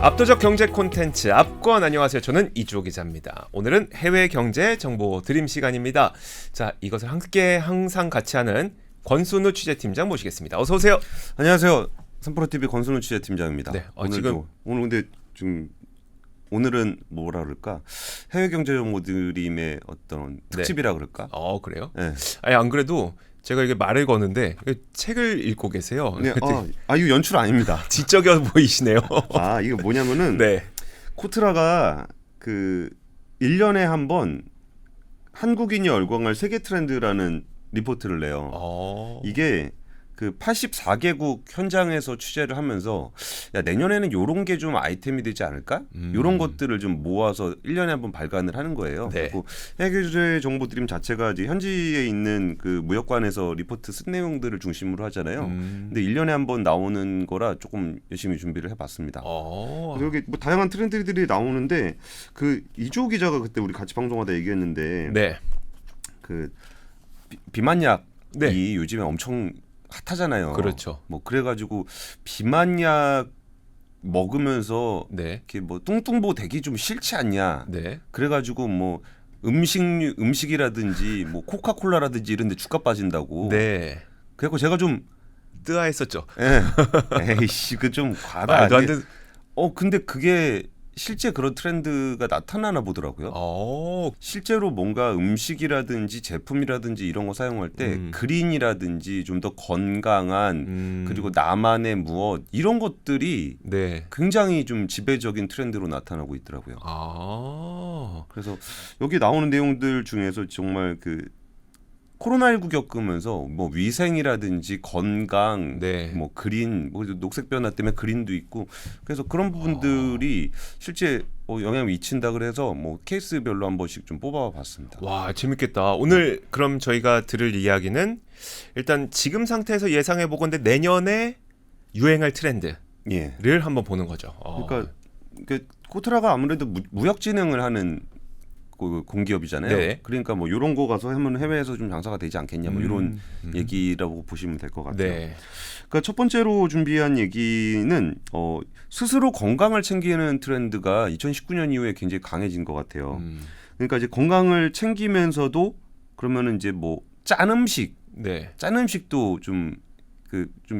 압도적 경제 콘텐츠 압권. 안녕하세요. 저는 이주호 기자입니다. 오늘은 해외 경제 정보 드림 시간입니다. 자, 이것을 함께 항상 같이 하는 권순우 취재팀장 모시겠습니다. 어서 오세요. 안녕하세요. 3프로TV 권순우 취재팀장입니다. 네, 오늘 근데 좀 오늘은 뭐라 그럴까? 해외 경제 정보 드림의 어떤 특집이라 그럴까? 그래요? 네. 아니, 안 그래도 제가 이게 말을 거는데 책을 읽고 계세요. 네, 이거 연출 아닙니다. 지적여 보이시네요. 이거 뭐냐면은 네. 코트라가 그 1년에 한 번 한국인이 열광할 세계 트렌드라는 리포트를 내요. 이게 그 84개국 현장에서 취재를 하면서 내년에는 이런 게 좀 아이템이 되지 않을까? 이런 것들을 좀 모아서 1년에 한 번 발간을 하는 거예요. 네. 그리고 해외 정보 드림 자체가 이제 현지에 있는 그 무역관에서 리포트 쓴 내용들을 중심으로 하잖아요. 근데 1년에 한 번 나오는 거라 조금 열심히 준비를 해봤습니다. 그래서 여기 뭐 다양한 트렌드들이 나오는데 그 이주호 기자가 그때 우리 같이 방송하다 얘기했는데 네. 그 비만약이 네. 요즘에 엄청 핫하잖아요. 그렇죠. 뭐 그래가지고 비만약 먹으면서 네. 이렇게 뭐 뚱뚱보 되기 좀 싫지 않냐. 네. 그래가지고 뭐 음식이라든지 뭐 코카콜라라든지 이런데 주가 빠진다고. 네. 그래서 제가 좀 뜨아했었죠. 에이씨 그 좀 과다. 말도 안 돼. 근데 그게 실제 그런 트렌드가 나타나나 보더라고요. 실제로 뭔가 음식이라든지 제품이라든지 이런 거 사용할 때 그린이라든지 좀 더 건강한 그리고 나만의 무엇 이런 것들이 네. 굉장히 좀 지배적인 트렌드로 나타나고 있더라고요. 그래서 여기 나오는 내용들 중에서 정말 그 코로나19 겪으면서 뭐 위생이라든지 건강, 네. 뭐 그린, 뭐 녹색 변화 때문에 그린도 있고 그래서 그런 부분들이 실제 영향을 미친다 그래서 뭐 케이스별로 한 번씩 좀 뽑아봤습니다. 와, 재밌겠다. 오늘 그럼 저희가 들을 이야기는 일단 지금 상태에서 예상해 보건데 내년에 유행할 트렌드를 한번 보는 거죠. 그러니까 코트라가 아무래도 무역 진흥을 하는 그 공기업이잖아요. 네. 그러니까 뭐 이런 거 가서 하면 해외에서 좀 장사가 되지 않겠냐 뭐 이런 얘기라고 보시면 될 것 같아요. 네. 그러니까 첫 번째로 준비한 얘기는 스스로 건강을 챙기는 트렌드가 2019년 이후에 굉장히 강해진 것 같아요. 그러니까 이제 건강을 챙기면서도 그러면은 이제 뭐 짠 음식, 짠 음식도 좀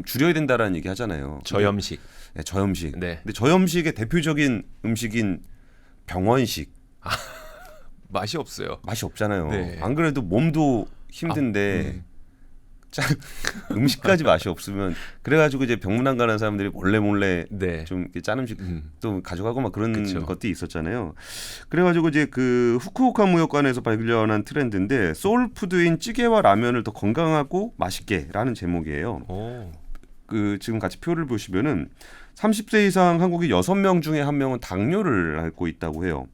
줄여야 된다라는 얘기 하잖아요. 저염식. 네, 저염식. 네. 근데 저염식의 대표적인 음식인 병원식. 맛이 없어요. 맛이 없잖아요. 네. 안 그래도 몸도 힘든데 음식까지 맛이 없으면 그래가지고 이제 병문안 가는 사람들이 몰래 네. 좀 짠 음식 또 가져가고 막 그런 그쵸. 것들이 있었잖아요. 그래가지고 이제 그 후쿠오카 무역관에서 발견한 트렌드인데 소울푸드인 찌개와 라면을 더 건강하고 맛있게라는 제목이에요. 그 지금 같이 표를 보시면은 30세 이상 한국인 6명 중에 1명은 당뇨를 앓고 있다고 해요.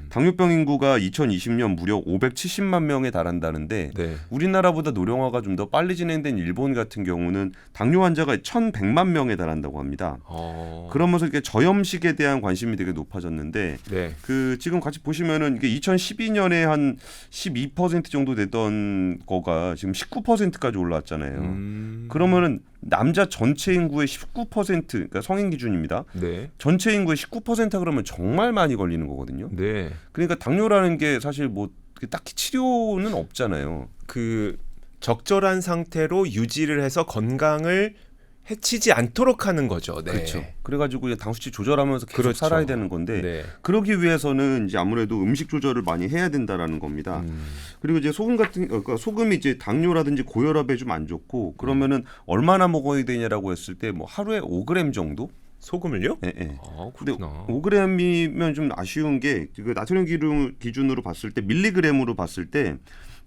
당뇨병 인구가 2020년 무려 570만 명에 달한다는데 네. 우리나라보다 노령화가 좀 더 빨리 진행된 일본 같은 경우는 당뇨 환자가 1,100만 명에 달한다고 합니다. 그러면서 이렇게 저염식에 대한 관심이 되게 높아졌는데 네. 그 지금 같이 보시면은 이게 2012년에 한 12% 정도 되던 거가 지금 19%까지 올라왔잖아요. 그러면은 남자 전체 인구의 19% 그러니까 성인 기준입니다. 네. 전체 인구의 19% 그러면 정말 많이 걸리는 거거든요. 네. 그러니까 당뇨라는 게 사실 뭐 딱히 치료는 없잖아요. 그 적절한 상태로 유지를 해서 건강을 해치지 않도록 하는 거죠. 네. 그렇죠. 그래가지고 이제 당 수치 조절하면서 계속 그렇죠. 살아야 되는 건데 네. 그러기 위해서는 이제 아무래도 음식 조절을 많이 해야 된다라는 겁니다. 그리고 이제 그러니까 소금이 이제 당뇨라든지 고혈압에 좀 안 좋고 그러면은 얼마나 먹어야 되냐라고 했을 때 뭐 하루에 5g 정도? 소금을요? 예. 근데 그렇구나. 5g이면 좀 아쉬운 게 그 나트륨 기준으로 봤을 때 밀리그램으로 봤을 때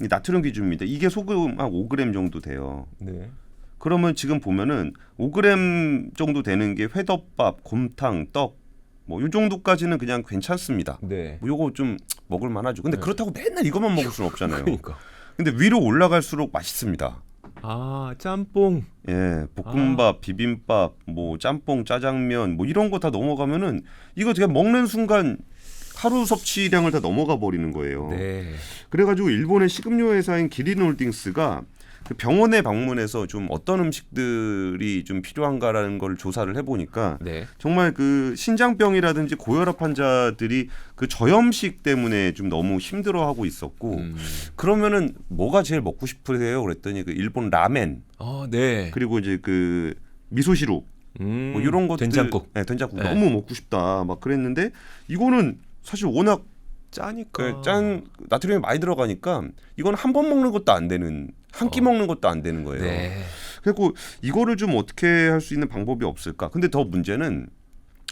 이 나트륨 기준입니다. 이게 소금 한 5g 정도 돼요. 네. 그러면 지금 보면은 5g 정도 되는 게 회덮밥, 곰탕, 떡 뭐 이 정도까지는 그냥 괜찮습니다. 네. 뭐 요거 좀 먹을 만하죠. 근데 그렇다고 맨날 이것만 먹을 수는 없잖아요. 그러니까. 근데 위로 올라갈수록 맛있습니다. 짬뽕. 예, 볶음밥, 비빔밥, 뭐 짬뽕, 짜장면 뭐 이런 거 다 넘어가면은 이거 그냥 먹는 순간 하루 섭취량을 다 넘어가 버리는 거예요. 네. 그래가지고 일본의 식음료 회사인 기린홀딩스가 그 병원에 방문해서 좀 어떤 음식들이 좀 필요한가라는 걸 조사를 해보니까 네. 정말 그 신장병이라든지 고혈압 환자들이 그 저염식 때문에 좀 너무 힘들어하고 있었고 그러면은 뭐가 제일 먹고 싶으세요? 그랬더니 그 일본 라멘 네. 그리고 이제 그 미소시루 뭐 이런 것들 된장국. 네, 된장국 네. 너무 먹고 싶다 막 그랬는데 이거는 사실 워낙 짜니까. 짠 나트륨이 많이 들어가니까 이건 한 번 먹는 것도 안 되는 한 끼 먹는 것도 안 되는 거예요. 네. 그리고 이거를 좀 어떻게 할 수 있는 방법이 없을까? 근데 더 문제는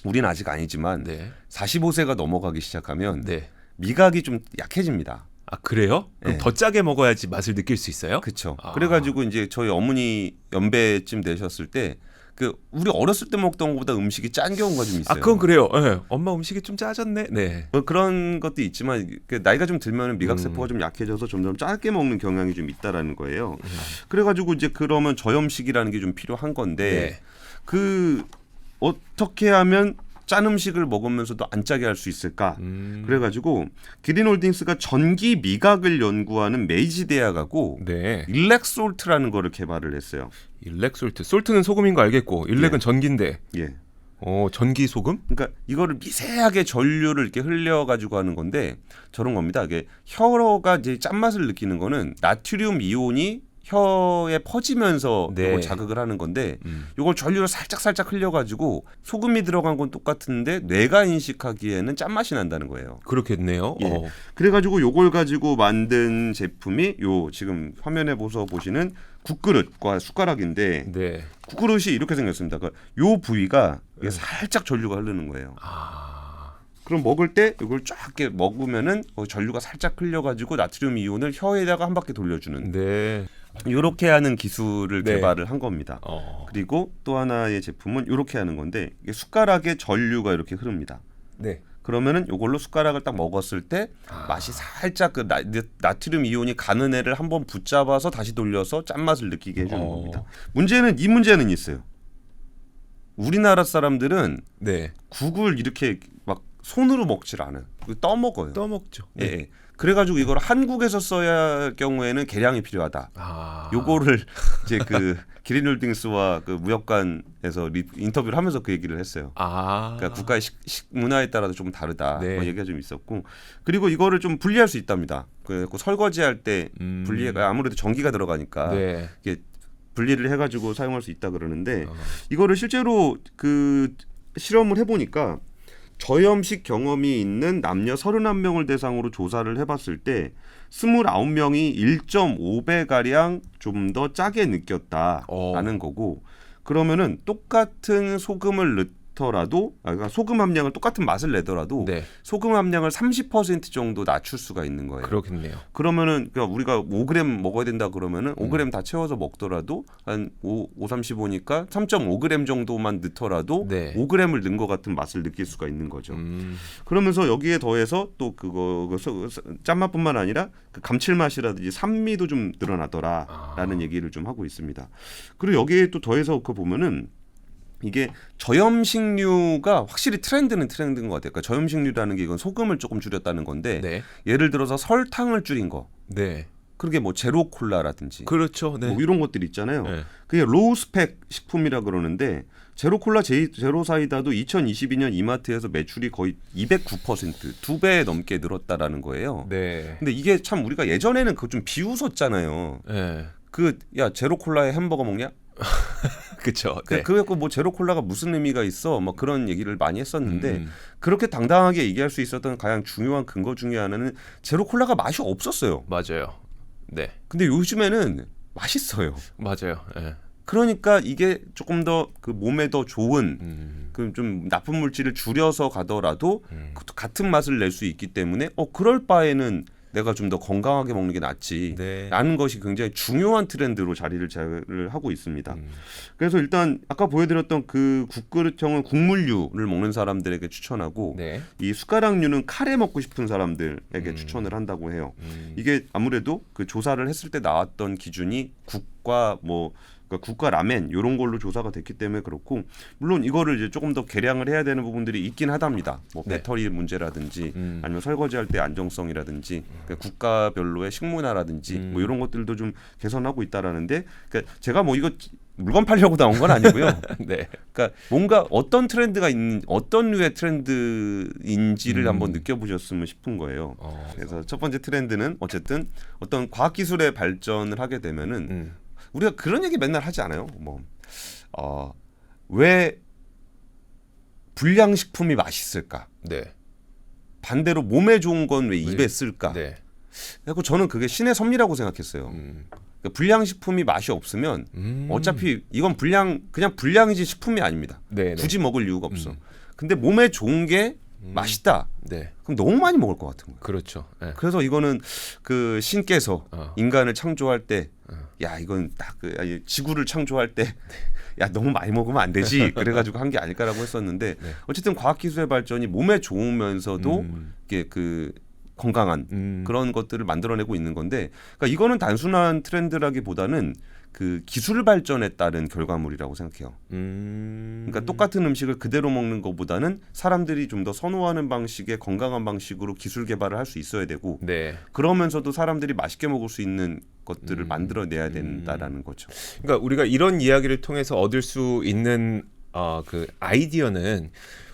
우리는 아직 아니지만 네. 45세가 넘어가기 시작하면 네. 미각이 좀 약해집니다. 아 그래요? 그럼 네. 더 짜게 먹어야지 맛을 느낄 수 있어요? 그렇죠. 아. 그래가지고 이제 저희 어머니 연배쯤 되셨을 때 그 우리 어렸을 때 먹던 것보다 음식이 짠 경우가 좀 있어요. 아 그건 그래요. 네. 엄마 음식이 좀 짜졌네. 네. 뭐 그런 것도 있지만 그 나이가 좀 들면 미각 세포가 좀 약해져서 점점 짜게 먹는 경향이 좀 있다라는 거예요. 그래가지고 이제 그러면 저염식이라는 게 좀 필요한 건데 네. 그 어떻게 하면 짠 음식을 먹으면서도 안 짜게 할 수 있을까? 그래가지고 기린홀딩스가 전기 미각을 연구하는 메이지 대학하고 네. 일렉솔트라는 거를 개발을 했어요. 일렉솔트. 솔트는 소금인 거 알겠고 일렉은 예. 전기인데. 예. 전기 소금? 그러니까 이거를 미세하게 전류를 이렇게 흘려가지고 하는 건데 저런 겁니다. 이게 혀가 이제 짠맛을 느끼는 거는 나트륨 이온이 혀에 퍼지면서 네. 이걸 자극을 하는 건데 이걸 전류를 살짝 흘려가지고 소금이 들어간 건 똑같은데 뇌가 인식하기에는 짠맛이 난다는 거예요. 그렇겠네요. 예. 그래가지고 요걸 가지고 만든 제품이 요 지금 화면에 보시는 국그릇과 숟가락인데 네. 국그릇이 이렇게 생겼습니다. 그러니까 요 부위가 이게 살짝 전류가 흐르는 거예요. 그럼 먹을 때 이걸 쫙 이렇게 먹으면은 전류가 살짝 흘려가지고 나트륨 이온을 혀에다가 한 바퀴 돌려주는 네. 이렇게 하는 기술을 네. 개발을 한 겁니다. 그리고 또 하나의 제품은 이렇게 하는 건데 이게 숟가락에 전류가 이렇게 흐릅니다. 네. 그러면은 이걸로 숟가락을 딱 먹었을 때 맛이 살짝 그 나트륨 이온이 가는 애를 한번 붙잡아서 다시 돌려서 짠맛을 느끼게 해주는 겁니다. 이 문제는 있어요. 우리나라 사람들은 네. 국을 이렇게 막 손으로 먹질 않아요. 떠먹어요. 떠먹죠. 예, 예. 그래가지고 이걸 한국에서 써야 할 경우에는 계량이 필요하다. 요거를 이제 그 기린홀딩스와 그 무역관에서 인터뷰를 하면서 그 얘기를 했어요. 그러니까 국가의 식문화에 따라서 좀 다르다. 네. 뭐 얘기가 좀 있었고 그리고 이거를 좀 분리할 수 있답니다. 그 설거지할 때 분리가 아무래도 전기가 들어가니까 네. 이게 분리를 해가지고 사용할 수 있다 그러는데 이거를 실제로 그 실험을 해보니까. 저염식 경험이 있는 남녀 31명을 대상으로 조사를 해봤을 때 29명이 1.5배가량 좀 더 짜게 느꼈다라는 거고 그러면은 똑같은 소금을 넣더라도 그러니까 소금 함량을 똑같은 맛을 내더라도 네. 소금 함량을 30% 정도 낮출 수가 있는 거예요. 그렇겠네요. 그러면은 그러니까 우리가 5g 먹어야 된다 그러면은 5g 다 채워서 먹더라도 한 35니까 3.5g 정도만 넣더라도 네. 5g을 넣은 것 같은 맛을 느낄 수가 있는 거죠. 그러면서 여기에 더해서 또 짠맛뿐만 아니라 그 감칠맛이라든지 산미도 좀 늘어나더라라는 얘기를 좀 하고 있습니다. 그리고 여기에 또 더해서 그 보면은 이게 저염식류가 확실히 트렌드는 트렌드인 것 같아요. 그러니까 저염식류라는 게 이건 소금을 조금 줄였다는 건데 네. 예를 들어서 설탕을 줄인 거. 네. 그게 뭐 제로 콜라라든지 그렇죠. 네. 뭐 이런 것들 있잖아요. 네. 그게 로우 스펙 식품이라 그러는데 제로 콜라 제로 사이다도 2022년 이마트에서 매출이 거의 209% 2배 넘게 늘었다라는 거예요. 네. 근데 이게 참 우리가 예전에는 그거 좀 비웃었잖아요. 네. 야 제로 콜라에 햄버거 먹냐? 그렇죠. 네. 그래갖고 뭐 제로 콜라가 무슨 의미가 있어? 뭐 그런 얘기를 많이 했었는데 그렇게 당당하게 얘기할 수 있었던 가장 중요한 근거 중에 하나는 제로 콜라가 맛이 없었어요. 맞아요. 네. 근데 요즘에는 맛있어요. 맞아요. 네. 그러니까 이게 조금 더 그 몸에 더 좋은 그 좀 나쁜 물질을 줄여서 가더라도 같은 맛을 낼 수 있기 때문에 그럴 바에는 내가 좀 더 건강하게 먹는 게 낫지 네. 라는 것이 굉장히 중요한 트렌드로 자리를 하고 있습니다. 그래서 일단 아까 보여드렸던 그 국그릇형은 국물류를 먹는 사람들에게 추천하고 네. 이 숟가락류는 카레 먹고 싶은 사람들에게 추천을 한다고 해요. 이게 아무래도 그 조사를 했을 때 나왔던 기준이 국 국과 뭐 그러니까 국가 라멘 이런 걸로 조사가 됐기 때문에 그렇고 물론 이거를 이제 조금 더 개량을 해야 되는 부분들이 있긴 하답니다. 뭐 네. 배터리 문제라든지 아니면 설거지할 때 안정성이라든지 그러니까 국가별로의 식문화라든지 뭐 이런 것들도 좀 개선하고 있다라는데 그러니까 제가 뭐 이거 물건 팔려고 나온 건 아니고요. 네. 그러니까 뭔가 어떤 트렌드가 있는 어떤 류의 트렌드인지를 한번 느껴보셨으면 싶은 거예요. 그래서 첫 번째 트렌드는 어쨌든 어떤 과학기술의 발전을 하게 되면은 우리가 그런 얘기 맨날 하지 않아요? 왜 불량식품이 맛있을까? 네. 반대로 몸에 좋은 건 왜 입에 쓸까? 네. 그래서 저는 그게 신의 섭리라고 생각했어요. 그러니까 불량식품이 맛이 없으면 어차피 이건 그냥 불량이지 식품이 아닙니다. 네, 굳이 먹을 이유가 없어. 근데 몸에 좋은 게 맛있다. 네. 그럼 너무 많이 먹을 것 같은 거예요. 그렇죠. 네. 그래서 이거는 그 신께서 인간을 창조할 때, 야 이건 딱 그 지구를 창조할 때, 야 너무 많이 먹으면 안 되지. 그래가지고 한 게 아닐까라고 했었는데 네. 어쨌든 과학기술의 발전이 몸에 좋으면서도 이게 그 건강한 그런 것들을 만들어내고 있는 건데, 그러니까 이거는 단순한 트렌드라기보다는 그 기술 발전에 따른 결과물이라고 생각해요. 그러니까 똑같은 음식을 그대로 먹는 것보다는 사람들이 좀 더 선호하는 방식의 건강한 방식으로 기술 개발을 할 수 있어야 되고, 네. 그러면서도 사람들이 맛있게 먹을 수 있는 것들을 만들어내야 된다라는 거죠. 그러니까 우리가 이런 이야기를 통해서 얻을 수 있는 그 아이디어는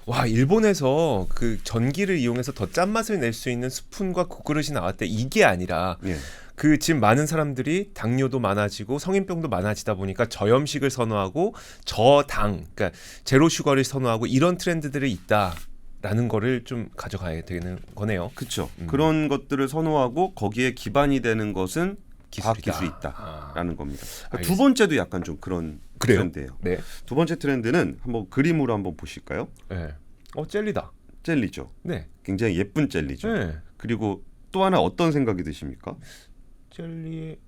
와 일본에서 그 전기를 이용해서 더 짠맛을 낼 수 있는 스푼과 국그릇이 나왔대 이게 아니라 예. 그 지금 많은 사람들이 당뇨도 많아지고 성인병도 많아지다 보니까 저염식을 선호하고 저당 그러니까 제로 슈거를 선호하고 이런 트렌드들이 있다라는 거를 좀 가져가야 되는 거네요. 그렇죠. 그런 것들을 선호하고 거기에 기반이 되는 것은 과학 기술이다. 기술이 있다라는 겁니다. 그러니까 두 알겠습니다. 번째도 약간 좀 그런 그래요? 트렌드예요. 네. 두 번째 트렌드는 한번 그림으로 한번 보실까요? 네. 젤리다. 젤리죠. 네. 굉장히 예쁜 젤리죠. 네. 그리고 또 하나 어떤 생각이 드십니까? 젤리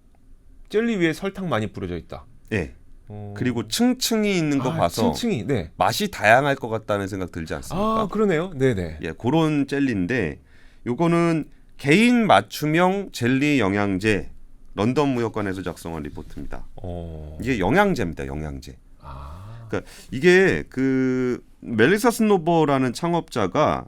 위에 설탕 많이 뿌려져 있다. 예. 그리고 층층이 있는 거 봐서 층층이 네. 맛이 다양할 것 같다는 생각 들지 않습니까? 그러네요. 네네. 예, 그런 젤리인데 요거는 개인 맞춤형 젤리 영양제 런던 무역관에서 작성한 리포트입니다. 이게 영양제입니다. 영양제. 그러니까 이게 그 멜리사 스노버라는 창업자가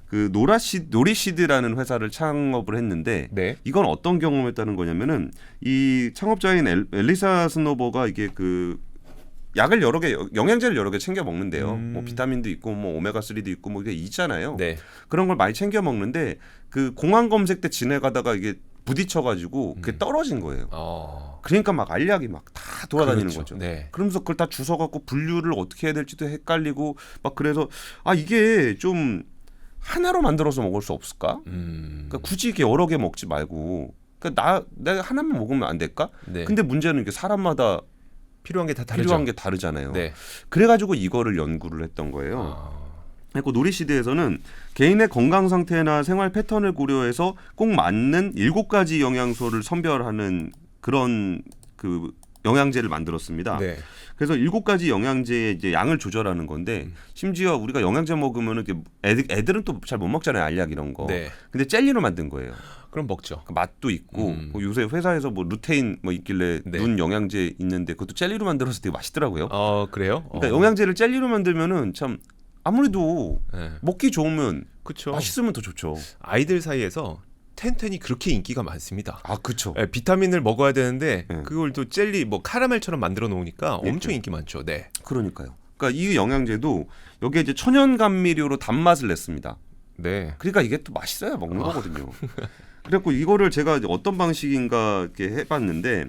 그 노리시드라는 회사를 창업을 했는데 네. 이건 어떤 경험했다는 거냐면은 이 창업자인 멜리사 스노버가 이게 그 약을 여러 개 영양제를 여러 개 챙겨 먹는데요. 뭐 비타민도 있고 뭐 오메가 3도 있고 뭐 이게 있잖아요. 네. 그런 걸 많이 챙겨 먹는데 그 공항 검색 때 지나가다가 이게 부딪혀가지고 그게 떨어진 거예요. 그러니까 막 알약이 막 다 돌아다니는 그렇죠. 거죠. 네. 그러면서 그걸 다 주워갖고 분류를 어떻게 해야 될지도 헷갈리고 막 그래서 이게 좀 하나로 만들어서 먹을 수 없을까? 그러니까 굳이 이렇게 여러 개 먹지 말고 그러니까 내가 하나만 먹으면 안 될까? 네. 근데 문제는 이게 사람마다 필요한 게 다 다르죠. 필요한 게 다르잖아요. 네. 그래가지고 이거를 연구를 했던 거예요. 그리고 노리시드에서는 개인의 건강 상태나 생활 패턴을 고려해서 꼭 맞는 7가지 영양소를 선별하는 그런 그 영양제를 만들었습니다. 네. 그래서 7가지 영양제의 이제 양을 조절하는 건데 심지어 우리가 영양제 먹으면 애들은 또 잘 못 먹잖아요. 알약 이런 거. 네. 근데 젤리로 만든 거예요. 그럼 먹죠. 그 맛도 있고 뭐 요새 회사에서 뭐 루테인 뭐 있길래 네. 눈 영양제 있는데 그것도 젤리로 만들어서 되게 맛있더라고요. 그래요? 그러니까 영양제를 젤리로 만들면은 참 아무래도 네. 먹기 좋으면 그렇죠. 맛있으면 더 좋죠. 아이들 사이에서 텐텐이 그렇게 인기가 많습니다. 그렇죠. 네, 비타민을 먹어야 되는데 네. 그걸 또 젤리 뭐 카라멜처럼 만들어 놓으니까 엄청 인기 많죠. 네. 그러니까요. 그러니까 이 영양제도 여기에 이제 천연 감미료로 단맛을 냈습니다. 네. 그러니까 이게 또 맛있어야 먹는 거거든요. 그래갖고 이거를 제가 이제 어떤 방식인가 이렇게 해봤는데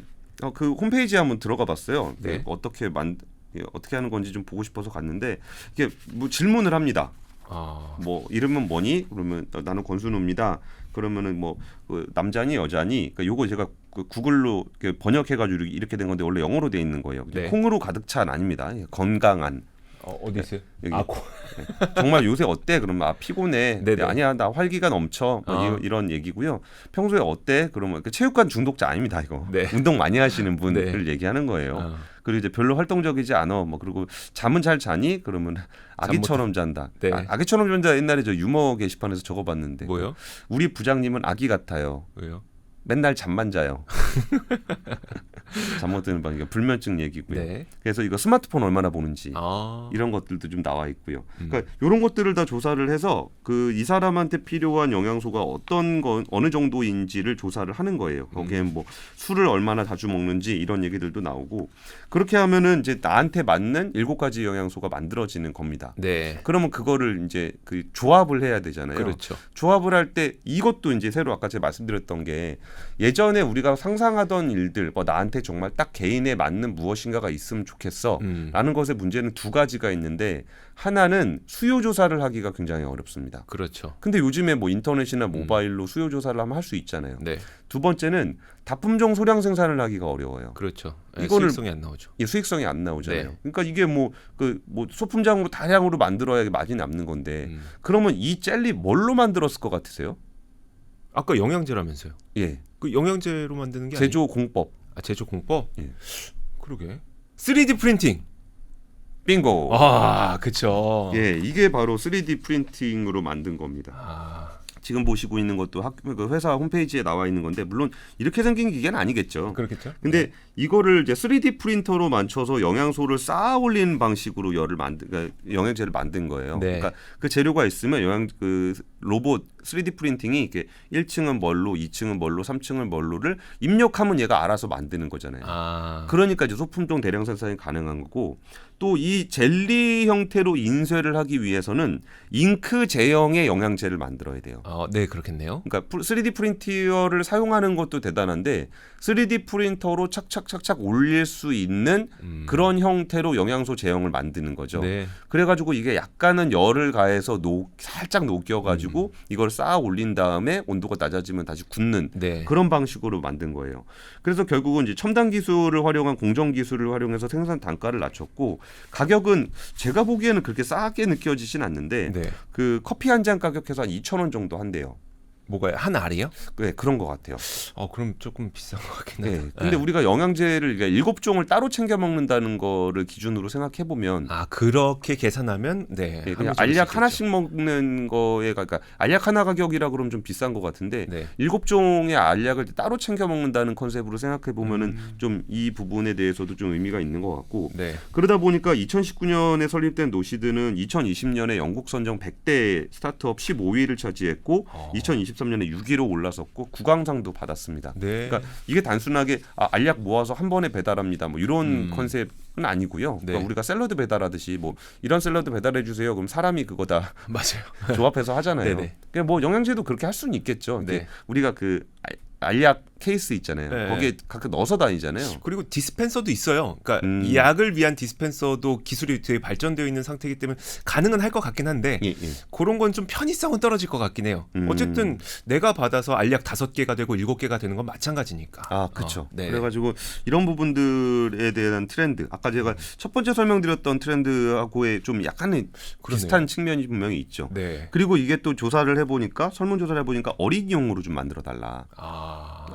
그 홈페이지에 한번 들어가-봤어요. 네. 어떻게 하는 건지 좀 보고 싶어서 갔는데 이게 뭐 질문을 합니다. 뭐 이름은 뭐니? 그러면 나는 권순우입니다. 그러면은 뭐 남자니 여자니? 그러니까 요거 제가 그 구글로 번역해가지고 이렇게 된 건데 원래 영어로 돼 있는 거예요. 네. 콩으로 가득 찬 아닙니다. 건강한. 어디 있어요? 여기. 정말 요새 어때? 그러면 피곤해. 네네. 아니야 나 활기가 넘쳐. 뭐 이런 얘기고요. 평소에 어때? 그러면 체육관 중독자 아닙니다 이거. 네. 운동 많이 하시는 분을 네. 얘기하는 거예요. 그리고 이제 별로 활동적이지 않아. 뭐 그리고 잠은 잘 자니? 그러면 아기처럼 잔다. 네. 아기처럼 잔다. 옛날에 저 유머 게시판에서 적어봤는데. 뭐요? 우리 부장님은 아기 같아요. 왜요? 맨날 잠만 자요. 잠 못 드는 밤 이게 불면증 얘기고요. 네. 그래서 이거 스마트폰 얼마나 보는지 아. 이런 것들도 좀 나와 있고요. 그러니까 이런 것들을 다 조사를 해서 그 이 사람한테 필요한 영양소가 어떤 건 어느 정도인지를 조사를 하는 거예요. 거기에 뭐 술을 얼마나 자주 먹는지 이런 얘기들도 나오고 그렇게 하면은 이제 나한테 맞는 7가지 영양소가 만들어지는 겁니다. 네. 그러면 그거를 이제 그 조합을 해야 되잖아요. 그렇죠. 조합을 할 때 이것도 이제 새로 아까 제가 말씀드렸던 게 예전에 우리가 상상하던 일들 뭐 나한테 정말 딱 개인에 맞는 무엇인가가 있으면 좋겠어라는 것의 문제는 2가지가 있는데 하나는 수요 조사를 하기가 굉장히 어렵습니다. 그렇죠. 근데 요즘에 뭐 인터넷이나 모바일로 수요 조사를 하면 할 수 있잖아요. 네. 2번째는 다품종 소량 생산을 하기가 어려워요. 그렇죠. 이거를 수익성이 안 나오죠. 수익성이 안 나오잖아요. 네. 그러니까 이게 뭐 소품장으로 다량으로 만들어야 맛이 남는 건데 그러면 이 젤리 뭘로 만들었을 것 같으세요? 아까 영양제라면서요. 예, 그 영양제로 만드는 게 제조 공법. 제조 공법? 예. 그러게. 3D 프린팅. 빙고. 아, 그렇죠. 예, 이게 바로 3D 프린팅으로 만든 겁니다. 아, 지금 보시고 있는 것도 그 회사 홈페이지에 나와 있는 건데 물론 이렇게 생긴 기계는 아니겠죠. 그렇겠죠. 근데 이거를 이제 3D 프린터로 맞춰서 영양소를 쌓아 올리는 방식으로 그러니까 영양제를 만든 거예요. 네. 그러니까 그 재료가 있으면 그 로봇 3D 프린팅이 이렇게 1층은 뭘로, 2층은 뭘로, 3층은 뭘로를 입력하면 얘가 알아서 만드는 거잖아요. 아, 그러니까 이제 소품종 대량 생산이 가능한 거고 또 이 젤리 형태로 인쇄를 하기 위해서는 잉크 제형의 영양제를 만들어야 돼요. 네, 그렇겠네요. 그러니까 3D 프린터를 사용하는 것도 대단한데 3D 프린터로 착착착착 올릴 수 있는 그런 형태로 영양소 제형을 만드는 거죠. 네. 그래가지고 이게 약간은 열을 가해서 살짝 녹여가지고 이걸 쌓아 올린 다음에 온도가 낮아지면 다시 굳는 네. 그런 방식으로 만든 거예요. 그래서 결국은 이제 첨단 기술을 활용한 공정 기술을 활용해서 생산 단가를 낮췄고 가격은 제가 보기에는 그렇게 싸게 느껴지진 않는데 네. 그 커피 한 잔 가격에서 한 2,000원 정도 한대요. 뭐가요? 한 알이요? 네, 그런 것 같아요. 그럼 조금 비싼 것 같긴 네. 하다. 근데 우리가 영양제를 그러니까 7종을 따로 챙겨 먹는다는 거를 기준으로 생각해 보면 그렇게 계산하면 네. 네, 그냥 합리적일 수 알약 있겠죠. 하나씩 먹는 거에 그러니까 알약 하나 가격이라 그러면 좀 비싼 것 같은데 네. 7종의 알약을 따로 챙겨 먹는다는 컨셉으로 생각해 보면은 좀 이 부분에 대해서도 좀 의미가 있는 것 같고 네. 그러다 보니까 2019년에 설립된 노시드는 2020년에 영국 선정 100대 스타트업 15위를 차지했고 2023년에 6위로 올라섰고 국왕상도 받았습니다. 네. 그러니까 이게 단순하게 알약 모아서 한 번에 배달합니다. 뭐 이런 컨셉은 아니고요. 네. 그러니까 우리가 샐러드 배달하듯이 뭐 이런 샐러드 배달해 주세요. 그럼 사람이 그거 다 맞아요. 조합해서 하잖아요. 네네. 그러니까 뭐 영양제도 그렇게 할 수는 있겠죠. 근데 네. 우리가 그 알약 케이스 있잖아요. 네. 거기에 각각 넣어서 다니잖아요. 그리고 디스펜서도 있어요. 그러니까 이 약을 위한 디스펜서도 기술이 되게 발전되어 있는 상태이기 때문에 가능은 할 것 같긴 한데 예, 예. 그런 건 좀 편의성은 떨어질 것 같긴 해요. 어쨌든 내가 받아서 알약 5개가 되고 7개가 되는 건 마찬가지니까. 그렇죠. 네. 그래가지고 이런 부분들에 대한 트렌드, 아까 제가 첫 번째 설명드렸던 트렌드하고의 좀 약간의 비슷한 측면이 분명히 있죠. 네. 그리고 이게 또 조사를 해보니까 설문조사를 해보니까 어린이용으로 좀 만들어달라.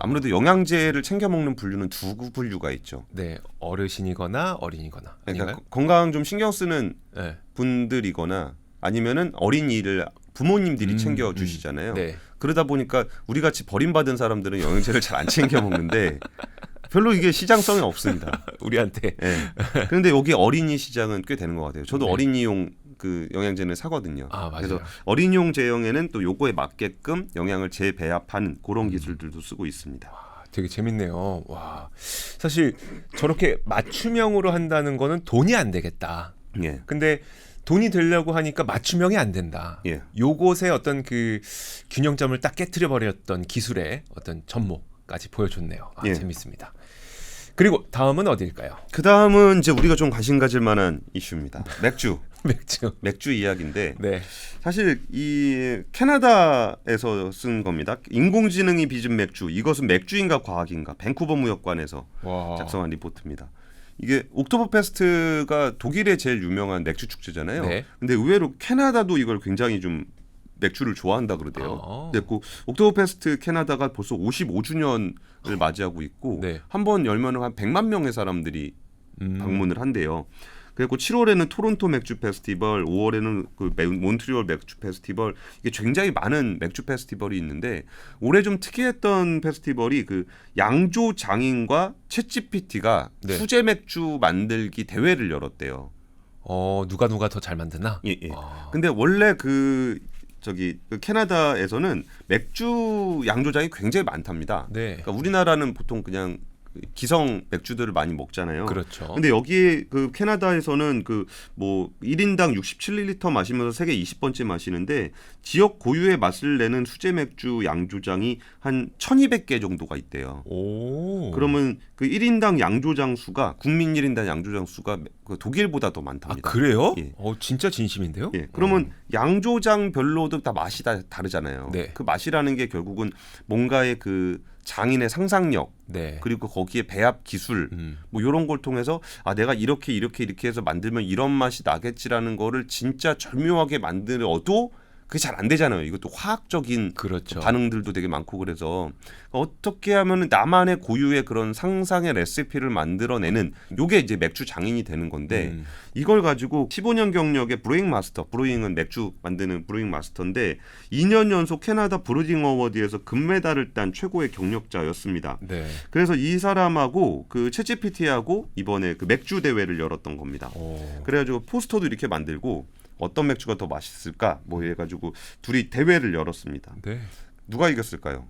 아무래도 영양제를 챙겨 먹는 분류는 2분류가 있죠. 네, 어르신이거나 어린이거나. 그러니까 아닌가요? 건강 좀 신경 쓰는 네. 분들이거나 아니면은 어린이를 부모님들이 챙겨 주시잖아요. 네. 그러다 보니까 우리 같이 버림받은 사람들은 영양제를 잘 안 챙겨 먹는데 별로 이게 시장성이 없습니다. 우리한테. 네. 그런데 여기 어린이 시장은 꽤 되는 것 같아요. 저도 네. 어린이용 그 영양제는 사거든요. 맞아요. 그래서 어린이용 제형에는 또 요거에 맞게끔 영양을 재배합하는 그런 기술들도 쓰고 있습니다. 되게 재밌네요. 와, 사실 저렇게 맞춤형으로 한다는 거는 돈이 안 되겠다. 예. 근데 돈이 되려고 하니까 맞춤형이 안 된다. 예. 요것의 어떤 그 균형점을 딱 깨트려 버렸던 기술의 어떤 접목까지 보여줬네요. 예. 재밌습니다. 그리고 다음은 어디일까요? 그 다음은 이제 우리가 좀 관심 가질 만한 이슈입니다. 맥주. 맥주. 맥주 이야기인데 네. 사실 이 캐나다에서 쓴 겁니다. 인공지능이 빚은 맥주. 이것은 맥주인가 과학인가? 밴쿠버 무역관에서 와. 작성한 리포트입니다. 이게 옥토버 페스트가 독일의 제일 유명한 맥주 축제잖아요. 네. 근데 의외로 캐나다도 이걸 굉장히 좀 맥주를 좋아한다 그러대요. 근데 그 옥토버 페스트 캐나다가 벌써 55주년을 맞이하고 있고 네. 한 번 열면은 한 100만 명의 사람들이 방문을 한대요. 그리고 7월에는 토론토 맥주 페스티벌, 5월에는 그 몬트리올 맥주 페스티벌, 이게 굉장히 많은 맥주 페스티벌이 있는데 올해 좀 특이했던 페스티벌이 그 양조 장인과 챗GPT가 네. 수제 맥주 만들기 대회를 열었대요. 누가 더 잘 만드나? 예, 예. 근데 원래 그 캐나다에서는 맥주 양조장이 굉장히 많답니다. 네. 그러니까 우리나라는 보통 그냥 기성 맥주들을 많이 먹잖아요. 그렇죠. 근데 여기에 그 캐나다에서는 그 뭐 1인당 67리터 마시면서 세계 20번째 마시는데 지역 고유의 맛을 내는 수제 맥주 양조장이 한 1,200개 정도가 있대요. 오. 그러면 그 1인당 양조장 수가 국민 1인당 양조장 수가 그 독일보다 더 아, 많답니다. 그래요? 예. 진짜 진심인데요? 예. 그러면 양조장별로도 다 맛이 다 다르잖아요. 네. 그 맛이라는 게 결국은 뭔가의 그 장인의 상상력 네. 그리고 거기에 배합 기술 뭐 이런 걸 통해서 내가 이렇게 해서 만들면 이런 맛이 나겠지라는 거를 진짜 절묘하게 만들어도 그게 잘 안 되잖아요. 이것도 화학적인 그렇죠. 반응들도 되게 많고 그래서 어떻게 하면 나만의 고유의 그런 상상의 레시피를 만들어내는 요게 이제 맥주 장인이 되는 건데 이걸 가지고 15년 경력의 브루잉 마스터, 브루잉은 맥주 만드는 브루잉 마스터인데 2년 연속 캐나다 브루딩 어워드에서 금메달을 딴 최고의 경력자였습니다. 네. 그래서 이 사람하고 그 챗GPT하고 이번에 그 맥주 대회를 열었던 겁니다. 그래가지고 포스터도 이렇게 만들고 어떤 맥주가 더 맛있을까 뭐 해가지고 둘이 대회를 열었습니다. 네. 누가 이겼을까요?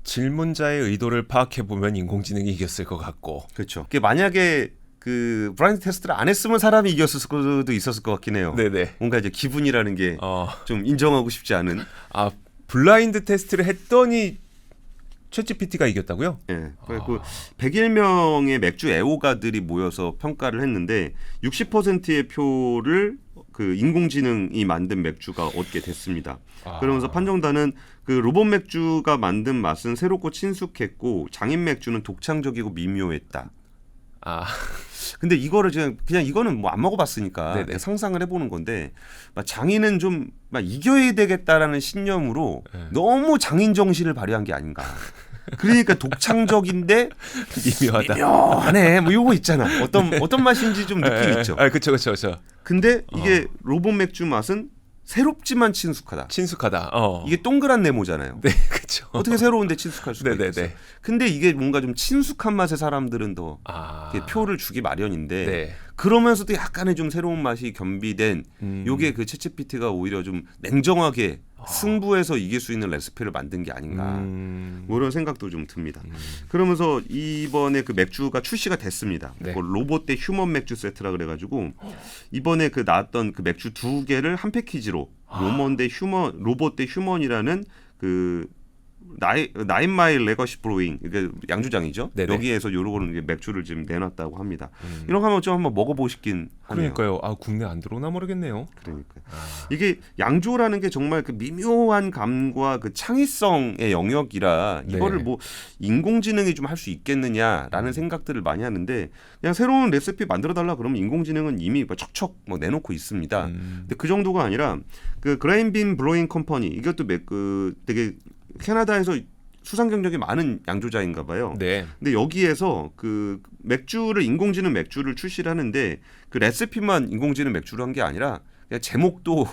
질문자의 의도를 파악해 보면 인공지능이 이겼을 것 같고. 그렇죠. 그게 만약에 그 블라인드 테스트를 안 했으면 사람이 이겼을 수도 있었을 것 같긴 해요. 네네. 뭔가 이제 기분이라는 게 좀 인정하고 싶지 않은. 블라인드 테스트를 했더니 챗GPT가 이겼다고요? 예. 그리고 101명의 맥주 애호가들이 모여서 평가를 했는데 60%의 표를 그 인공지능이 만든 맥주가 얻게 됐습니다. 그러면서 판정단은 그 로봇 맥주가 만든 맛은 새롭고 친숙했고 장인 맥주는 독창적이고 미묘했다. 근데 이거를 그냥 이거는 뭐 안 먹어봤으니까 그냥 상상을 해보는 건데 장인은 좀 이겨야 되겠다라는 신념으로 너무 장인 정신을 발휘한 게 아닌가. 그러니까 독창적인데 미묘하다. 미묘하네. 뭐 이거 있잖아. 어떤 맛인지 좀 느낌 있죠. 그렇죠. 근데 이게 로봇 맥주 맛은 새롭지만 친숙하다. 이게 동그란 네모잖아요. 네, 그렇죠. 어떻게 새로운데 친숙할 수가 있겠어요. 근데 이게 뭔가 좀 친숙한 맛의 사람들은 더 표를 주기 마련인데 그러면서도 약간의 좀 새로운 맛이 겸비된 요게 그 챗GPT가 오히려 좀 냉정하게 승부에서 이길 수 있는 레시피를 만든 게 아닌가 뭐 이런 생각도 좀 듭니다. 그러면서 이번에 그 맥주가 출시가 됐습니다. 로봇 대 휴먼 맥주 세트라 그래가지고 이번에 그 나왔던 그 맥주 2개를 한 패키지로 로봇 대 휴먼이라는 그 나인마일 레거시 브로잉 이게 양조장이죠. 네네. 여기에서 요런 맥주를 지금 내놨다고 합니다. 이런 거 한번 좀 한번 먹어보시긴 하네요. 그러니까요. 국내 안 들어오나 모르겠네요. 그러니까 이게 양조라는 게 정말 그 미묘한 감과 그 창의성의 영역이라 이거를 뭐 인공지능이 좀 할 수 있겠느냐라는 생각들을 많이 하는데 그냥 새로운 레시피 만들어 달라 그러면 인공지능은 이미 척척 내놓고 있습니다. 근데 그 정도가 아니라 그 그레인빈 브로잉 컴퍼니 이것도 그 되게 캐나다에서 수상 경력이 많은 양조자인가 봐요. 근데 여기에서 그 인공지능 맥주를 출시를 하는데 그 레시피만 인공지능 맥주로 한 게 아니라 그냥 제목도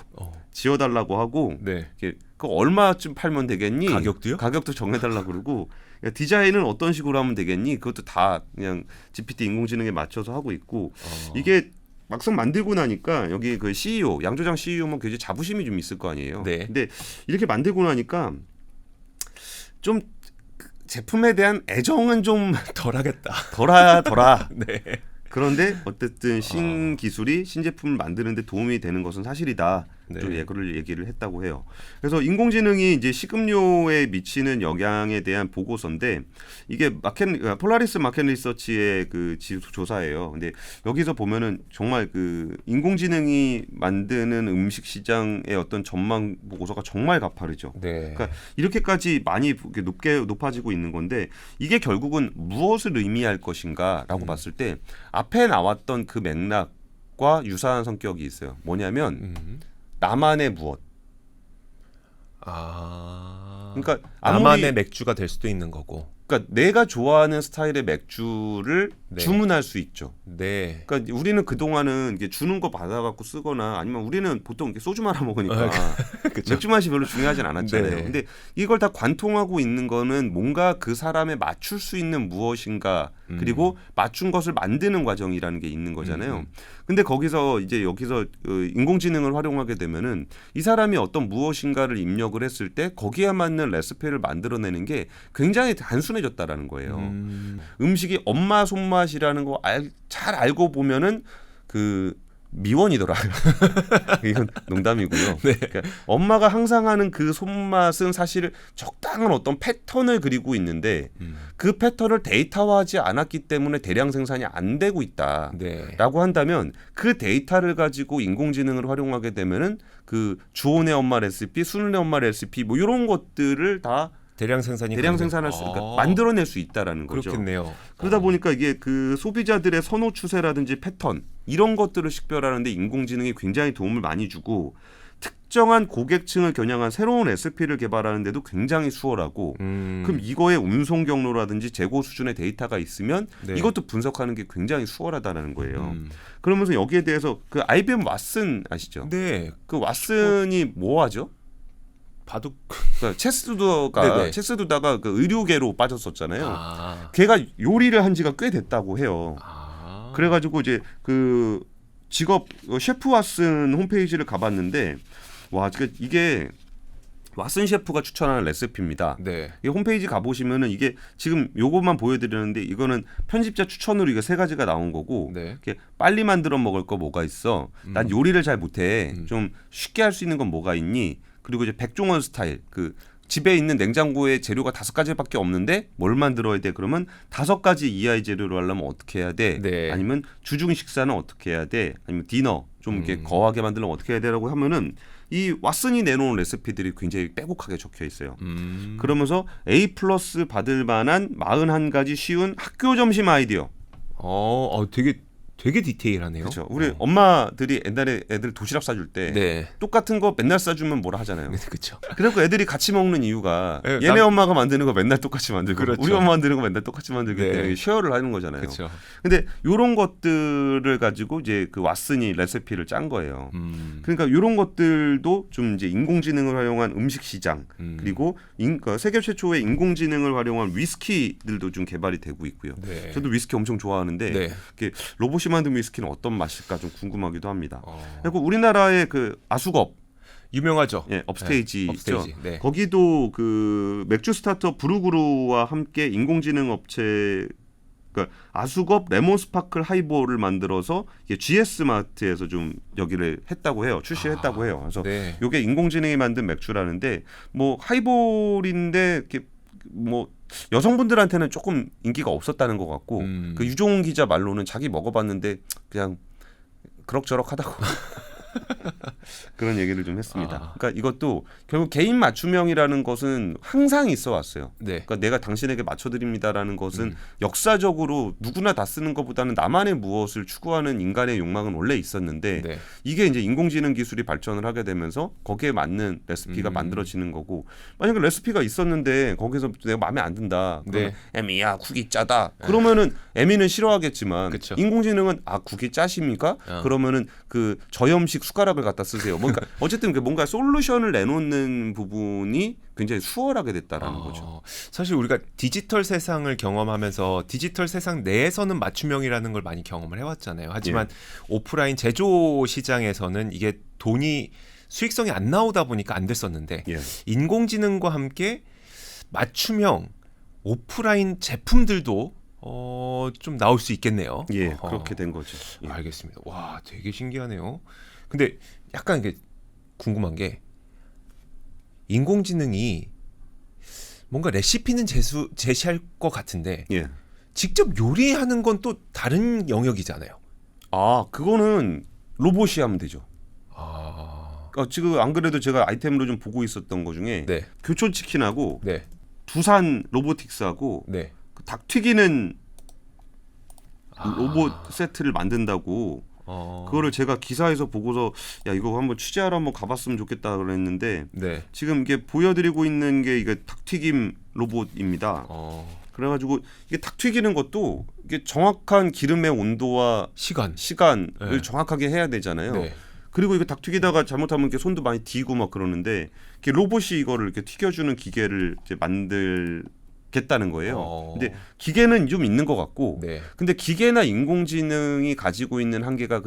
지어달라고 하고 그 얼마쯤 팔면 되겠니? 가격도요? 가격도 정해달라고 그러고 디자인은 어떤 식으로 하면 되겠니? 그것도 다 그냥 GPT 인공지능에 맞춰서 하고 있고 이게 막상 만들고 나니까 여기 그 CEO 양조장 CEO면 굉장히 자부심이 좀 있을 거 아니에요. 근데 이렇게 만들고 나니까 좀 제품에 대한 애정은 좀 덜하겠다. 덜하. 네. 그런데 어쨌든 신기술이 신제품을 만드는데 도움이 되는 것은 사실이다. 그걸 얘기를 했다고 해요. 그래서 인공지능이 이제 식음료에 미치는 영향에 대한 보고서인데 이게 폴라리스 마켓 리서치의 그 조사예요. 근데 여기서 보면은 정말 그 인공지능이 만드는 음식 시장의 어떤 전망 보고서가 정말 가파르죠. 그러니까 이렇게까지 많이 높아지고 있는 건데 이게 결국은 무엇을 의미할 것인가라고 봤을 때 앞에 나왔던 그 맥락과 유사한 성격이 있어요. 뭐냐면 나만의 무엇. 그러니까 나만의 맥주가 될 수도 있는 거고. 그러니까 내가 좋아하는 스타일의 맥주를 네. 주문할 수 있죠. 네. 그러니까 우리는 그 동안은 이게 주는 거 받아갖고 쓰거나 아니면 우리는 보통 이렇게 소주 말아 먹으니까 그쵸. 맥주 맛이 별로 중요하진 않았잖아요. 네. 근데 이걸 다 관통하고 있는 거는 뭔가 그 사람에 맞출 수 있는 무엇인가 그리고 맞춘 것을 만드는 과정이라는 게 있는 거잖아요. 근데 거기서 이제 여기서 인공지능을 활용하게 되면은 이 사람이 어떤 무엇인가를 입력을 했을 때 거기에 맞는 레시피를 만들어내는 게 굉장히 단순해졌다라는 거예요. 음식이 엄마 손맛이라는 거 잘 알고 보면은 그 미원이더라고요. 이건 농담이고요. 네. 그러니까 엄마가 항상 하는 그 손맛은 사실 적당한 어떤 패턴을 그리고 있는데 그 패턴을 데이터화하지 않았기 때문에 대량 생산이 안 되고 있다라고 네. 한다면 그 데이터를 가지고 인공지능을 활용하게 되면은 그 주온의 엄마 레시피, 수능의 엄마 레시피 뭐 이런 것들을 다 대량 생산이 대량 생산할 수, 그러니까 만들어낼 수 있다라는 거죠. 그렇겠네요. 그러다 보니까 이게 그 소비자들의 선호 추세라든지 패턴 이런 것들을 식별하는데 인공지능이 굉장히 도움을 많이 주고 특정한 고객층을 겨냥한 새로운 레시피를 개발하는데도 굉장히 수월하고 그럼 이거의 운송 경로라든지 재고 수준의 데이터가 있으면 네. 이것도 분석하는 게 굉장히 수월하다는 거예요. 그러면서 여기에 대해서 그 IBM 왓슨 아시죠? 네. 그 왓슨이 뭐 하죠? 바둑. 그러니까 체스두다가 그 의류계로 빠졌었잖아요. 아. 걔가 요리를 한 지가 꽤 됐다고 해요. 아. 그래가지고 이제 그 직업 셰프 왓슨 홈페이지를 가봤는데 와 이게 왓슨 셰프가 추천하는 레시피입니다. 네. 이 홈페이지 가보시면은 이게 지금 요것만 보여드리는데 이거는 편집자 추천으로 이거 3가지가 나온 거고 네. 이렇게 빨리 만들어 먹을 거 뭐가 있어? 난 요리를 잘 못해. 좀 쉽게 할 수 있는 건 뭐가 있니? 그리고 이제 백종원 스타일 그 집에 있는 냉장고에 재료가 5가지밖에 없는데 뭘 만들어야 돼? 그러면 5가지 이하의 재료로 하려면 어떻게 해야 돼? 네. 아니면 주중 식사는 어떻게 해야 돼? 아니면 디너 좀 이렇게 거하게 만들려면 어떻게 해야 돼라고 하면은 이 왓슨이 내놓은 레시피들이 굉장히 빼곡하게 적혀 있어요. 그러면서 A+ 받을 만한 41가지 쉬운 학교 점심 아이디어. 되게 디테일하네요. 그렇죠. 우리 엄마들이 옛날에 애들 도시락 싸줄 때 네. 똑같은 거 맨날 싸주면 뭐라 하잖아요. 그렇죠. 그래서 애들이 같이 먹는 이유가 네, 얘네 엄마가 만드는 거 맨날 똑같이 만들고 그렇죠. 우리 엄마 만드는 거 맨날 똑같이 만들기 네. 때문에 쉐어를 하는 거잖아요. 그렇죠. 근데 이런 것들을 가지고 이제 그 왓슨이 레시피를 짠 거예요. 그러니까 이런 것들도 좀 이제 인공지능을 활용한 음식 시장 그리고 세계 최초의 인공지능을 활용한 위스키들도 좀 개발이 되고 있고요. 네. 저도 위스키 엄청 좋아하는데 네. 이렇게 로봇이 만든 위스키는 어떤 맛일까 좀 궁금하기도 합니다. 그리고 우리나라의 그 아수겁 유명하죠. 예, 업스테이지 네, 있죠. 업스테이지. 네. 거기도 그 맥주 스타트업 브루그루와 함께 인공지능 업체 그러니까 아수겁 레몬 스파클 하이볼을 만들어서 GS 마트에서 좀 여기를 했다고 해요. 출시했다고 해요. 그래서 네. 이게 인공지능이 만든 맥주라는데 뭐 하이볼인데 이렇게 뭐 여성분들한테는 조금 인기가 없었다는 것 같고 그 유종훈 기자 말로는 자기 먹어봤는데 그냥 그럭저럭하다고 그런 얘기를 좀 했습니다. 그러니까 이것도 결국 개인 맞춤형이라는 것은 항상 있어 왔어요. 네. 그러니까 내가 당신에게 맞춰드립니다라는 것은 역사적으로 누구나 다 쓰는 것보다는 나만의 무엇을 추구하는 인간의 욕망은 원래 있었는데 네. 이게 이제 인공지능 기술이 발전을 하게 되면서 거기에 맞는 레시피가 만들어지는 거고 만약에 레시피가 있었는데 거기서 내가 마음에 안 든다. 그러면 에미야 국이 짜다. 그러면은 에미는 싫어하겠지만 그쵸. 인공지능은 국이 짜십니까? 그러면은 그 저염식 숟가락을 갖다 쓰세요. 뭔가 어쨌든 뭔가 솔루션을 내놓는 부분이 굉장히 수월하게 됐다라는 거죠. 사실 우리가 디지털 세상을 경험하면서 디지털 세상 내에서는 맞춤형이라는 걸 많이 경험을 해왔잖아요. 하지만 오프라인 제조 시장에서는 이게 돈이 수익성이 안 나오다 보니까 안 됐었는데 인공지능과 함께 맞춤형 오프라인 제품들도 좀 나올 수 있겠네요. 예, 그렇게 된 거죠. 예. 알겠습니다. 와, 되게 신기하네요. 근데 약간 이게 궁금한 게 인공지능이 뭔가 레시피는 제시할 것 같은데 예. 직접 요리하는 건 또 다른 영역이잖아요. 그거는 로봇이 하면 되죠. 아, 지금 안 그래도 제가 아이템으로 좀 보고 있었던 거 중에 네, 교촌 치킨하고 네, 두산 로보틱스하고 네. 그 닭 튀기는 로봇 세트를 만든다고 그거를 제가 기사에서 보고서 야 이거 한번 취재하러 한번 가봤으면 좋겠다 그랬는데 네. 지금 이게 보여드리고 있는 게 이게 닭튀김 로봇입니다. 그래가지고 이게 닭 튀기는 것도 이게 정확한 기름의 온도와 시간을 네. 정확하게 해야 되잖아요. 네. 그리고 이거 닭 튀기다가 잘못하면 이렇게 손도 많이 디고 막 그러는데 이렇게 로봇이 이거를 이렇게 튀겨주는 기계를 이제 만들겠다는 거예요. 근데 기계는 좀 있는 것 같고, 네. 근데 기계나 인공지능이 가지고 있는 한계가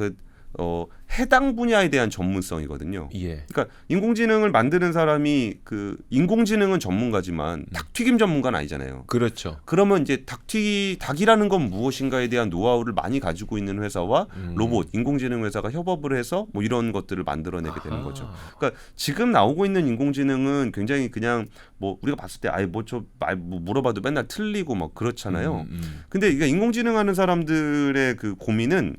해당 분야에 대한 전문성이거든요. 예. 그러니까 인공지능을 만드는 사람이 그 인공지능은 전문가지만 닭튀김 전문가는 아니잖아요. 그렇죠. 그러면 이제 닭이라는 건 무엇인가에 대한 노하우를 많이 가지고 있는 회사와 로봇, 인공지능 회사가 협업을 해서 뭐 이런 것들을 만들어내게 되는 거죠. 그러니까 지금 나오고 있는 인공지능은 굉장히 그냥 뭐 우리가 봤을 때 아예 뭐 물어봐도 맨날 틀리고 막 그렇잖아요. 근데 이게 인공지능 하는 사람들의 그 고민은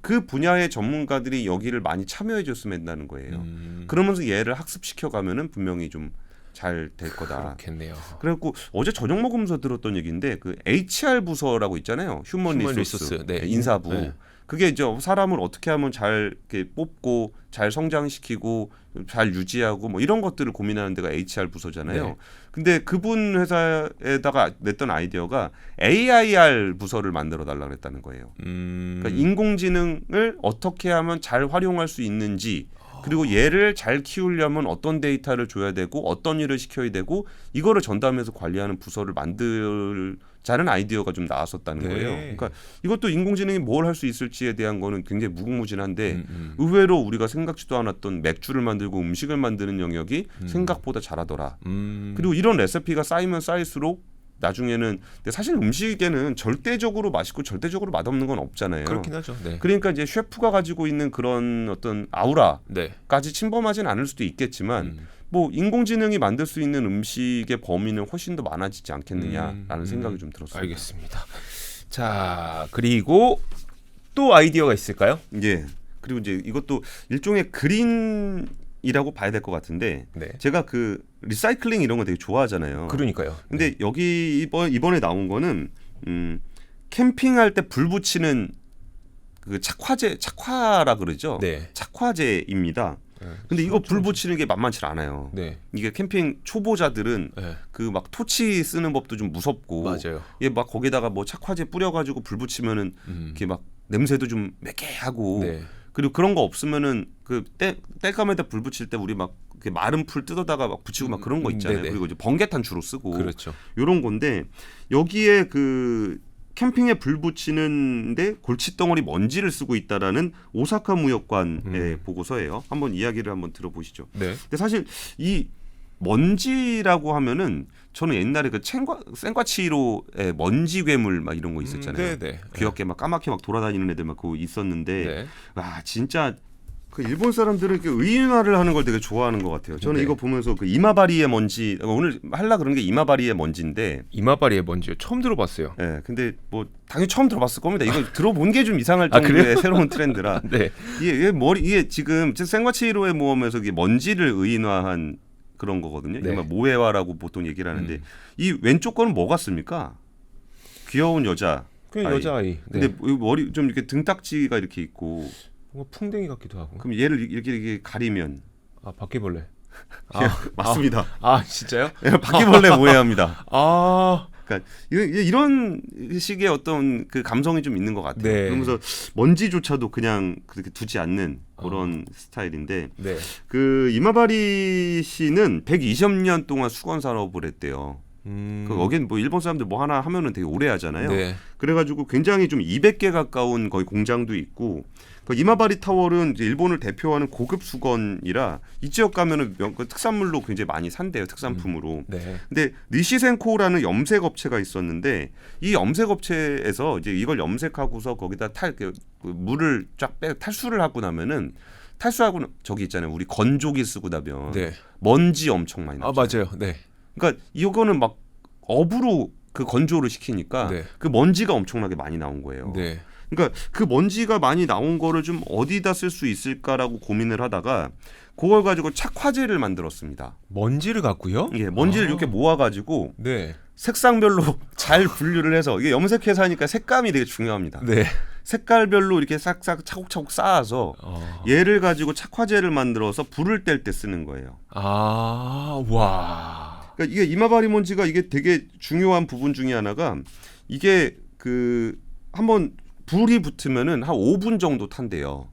그 분야의 전문가들이 여기를 많이 참여해 줬으면 한다는 거예요. 그러면서 얘를 학습시켜 가면은 분명히 좀 잘 될 거다. 그렇겠네요. 그래갖고 어제 저녁 먹으면서 들었던 얘기인데 그 HR 부서라고 있잖아요. 휴먼 리소스. 네. 인사부. 네. 그게 이제 사람을 어떻게 하면 잘 이렇게 뽑고 잘 성장시키고 잘 유지하고 뭐 이런 것들을 고민하는 데가 HR 부서잖아요. 네. 근데 그분 회사에다가 냈던 아이디어가 AIR 부서를 만들어 달라고 했다는 거예요. 그러니까 인공지능을 어떻게 하면 잘 활용할 수 있는지, 그리고 얘를 잘 키우려면 어떤 데이터를 줘야 되고 어떤 일을 시켜야 되고 이거를 전담해서 관리하는 부서를 만들자는 아이디어가 좀 나왔었다는 네. 거예요. 그러니까 이것도 인공지능이 뭘 할 수 있을지에 대한 거는 굉장히 무궁무진한데 의외로 우리가 생각지도 않았던 맥주를 만들고 음식을 만드는 영역이 생각보다 잘하더라. 그리고 이런 레시피가 쌓이면 쌓일수록 나중에는, 근데 사실 음식에는 절대적으로 맛있고 절대적으로 맛없는 건 없잖아요. 그렇긴 하죠. 네. 그러니까 이제 셰프가 가지고 있는 그런 어떤 아우라까지 네. 침범하진 않을 수도 있겠지만 뭐 인공지능이 만들 수 있는 음식의 범위는 훨씬 더 많아지지 않겠느냐라는 생각이 좀 들었습니다. 알겠습니다. 자, 그리고 또 아이디어가 있을까요? 예. 그리고 이제 이것도 일종의 그린이라고 봐야 될 것 같은데, 네. 제가 그 리사이클링 이런 거 되게 좋아하잖아요. 그러니까요. 근데 여기 이번에 나온 거는 캠핑할 때 불 붙이는 그 착화라 그러죠. 네. 착화제입니다. 근데 이거 불 붙이는 게 만만치 않아요. 네. 이게 캠핑 초보자들은 네. 그 막 토치 쓰는 법도 좀 무섭고, 맞아요. 얘 막 거기다가 뭐 착화제 뿌려가지고 불 붙이면은 이렇게 막 냄새도 좀 매캐하고, 네. 그리고 그런 거 없으면은 그 땔감에다 불 붙일 때 우리 막 이렇게 마른 풀 뜯어다가 막 붙이고 막 그런 거 있잖아요. 네네. 그리고 이제 번개탄 주로 쓰고 그렇죠. 요런 건데, 여기에 그 캠핑에 불 붙이는데 골칫덩어리 먼지를 쓰고 있다라는 오사카 무역관의 보고서예요. 한번 이야기를 한번 들어보시죠. 네. 근데 사실 이 먼지라고 하면은 저는 옛날에 그 센과치히로의 먼지 괴물 막 이런 거 있었잖아요. 네네. 귀엽게 막 까맣게 막 돌아다니는 애들 막 그거 있었는데, 네. 와 진짜 그 일본 사람들은 그 의인화를 하는 걸 되게 좋아하는 것 같아요. 저는 네. 이거 보면서 그 이마바리의 먼지, 오늘 하려 그런 게 이마바리의 먼지인데, 이마바리의 먼지요. 처음 들어봤어요. 예, 근데 뭐 당연히 처음 들어봤을 겁니다. 이거 들어본 게 좀 이상할 아, 정도의 그래요? 새로운 트렌드라. 네. 이게 지금 센과치히로의 모험에서 이게 먼지를 의인화한 그런 거거든요. 네. 이거 모해화라고 보통 얘기를 하는데 이 왼쪽 거는 뭐 같습니까? 귀여운 여자. 그냥 여자아이. 네. 근데 머리 좀 이렇게 등딱지가 이렇게 있고, 뭔가 풍뎅이 같기도 하고. 그럼 얘를 이렇게 가리면 아, 바퀴벌레. 맞습니다. 아, 진짜요? 바퀴벌레 모해합니다. 아. 그러니까 이런 식의 어떤 그 감성이 좀 있는 것 같아요. 네. 그러면서 먼지조차도 그냥 그렇게 두지 않는 그런 스타일인데, 네. 그 이마바리 씨는 120년 동안 수건 산업을 했대요. 거긴 뭐 일본 사람들 뭐 하나 하면은 되게 오래 하잖아요. 네. 그래가지고 굉장히 좀 200개 가까운 거의 공장도 있고, 그 이마바리 타월은 이제 일본을 대표하는 고급 수건이라 이 지역 가면은 그 특산물로 굉장히 많이 산대요, 특산품으로. 네. 근데 니시센코라는 염색 업체가 있었는데, 이 염색 업체에서 이제 이걸 염색하고서 거기다 그 물을 쫙 탈수를 하고 나면은, 탈수하고 저기 있잖아요, 우리 건조기 쓰고 나면 네. 먼지 엄청 많이 아, 나잖아요. 맞아요. 네. 그러니까 이거는 막 업으로 그 건조를 시키니까 네. 그 먼지가 엄청나게 많이 나온 거예요. 네. 그러니까 그 먼지가 많이 나온 거를 좀 어디다 쓸 수 있을까라고 고민을 하다가 그걸 가지고 착화제를 만들었습니다. 먼지를 갖고요? 예, 먼지를 이렇게 모아가지고 네. 색상별로 잘 분류를 해서, 이게 염색회사니까 색감이 되게 중요합니다. 네. 색깔별로 이렇게 싹싹 차곡차곡 쌓아서 얘를 가지고 착화제를 만들어서 불을 뗄 때 쓰는 거예요. 아, 와. 그러니까 이게 이마바리 먼지가 이게 되게 중요한 부분 중에 하나가 이게 그 한번 불이 붙으면은 한 5분 정도 탄대요.